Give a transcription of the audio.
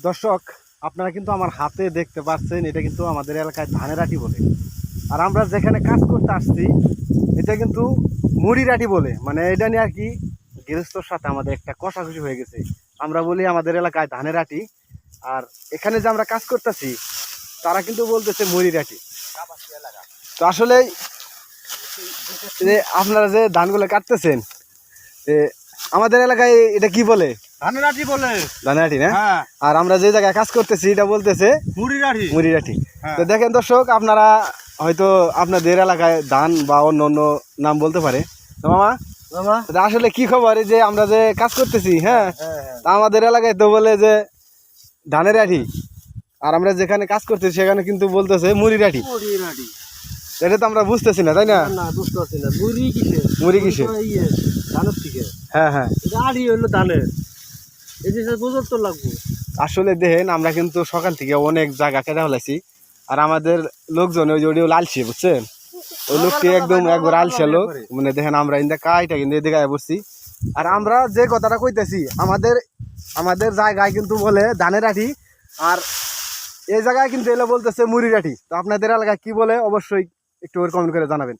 দর্শক, আপনারা কিন্তু আমার হাতে দেখতে পাচ্ছেন, এটা কিন্তু আমাদের এলাকায় ধানের আটি বলে। আর আমরা যেখানে কাজ করতে আসছি এটা কিন্তু মুড়ির আটি বলে। মানে এটা নিয়ে আর কি গৃহস্থর সাথে আমাদের একটা কষাকষি হয়ে গেছে। আমরা বলি আমাদের এলাকায় ধানের আটি, আর এখানে যে আমরা কাজ করতেছি তারা কিন্তু বলতেছে মুড়ির আটি। তো আসলে যে আপনারা যে ধানগুলো কাটতেছেন, আমাদের এলাকায় এটা কি বলে? ধানের আটি বলে। ধানের আটি না? হ্যাঁ। আর আমরা যে জায়গায় কাজ করতেছি এটা বলতেছে মুড়ির আটি। মুড়ির আটি। হ্যাঁ। তো দেখেন দর্শক, আপনারা হয়তো আপনাদের এলাকায় ধান বা অন্য অন্য নাম বলতে পারে। তো মামা, তা আসলে কি খবর এই যে আমরা যে কাজ করতেছি? হ্যাঁ, তা আমাদের এলাকায় তো বলে যে ধানের আটি, আর আমরা যেখানে কাজ করতেছি সেখানে কিন্তু বলতেছে মুড়ির আটি। মুড়ির আটি। এটা তো আমরা বুঝতেছি না, তাই না? না বুঝতে পারছি না। মুড়ি কিসে? মুড়ি কিসে? ধানের থেকে। হ্যাঁ হ্যাঁ, এটা আটি হইলো ধানের। এই যে বুঝতে তো লাগবো। আসলে দেখেন আমরা কিন্তু সকাল থেকে অনেক জায়গা কেটে ফেলাইছি, আর আমাদের লোকজন ওই যে লালছে, বুঝছেন? ওই লোকটি একদম একবার আলসে লোক। মানে দেখেন আমরা ইন্দা কাইটা কিন্তু এদিকে বসছি, আর আমরা যে কথাটা কইতেছি আমাদের আমাদের জায়গায় কিন্তু বলে ধানের আটি, আর এই জায়গায় কিন্তু এলে বলতেছে মুড়ির আটি। তো আপনাদের এলাকায় কি বলে অবশ্যই একটু কমেন্ট করে জানাবেন।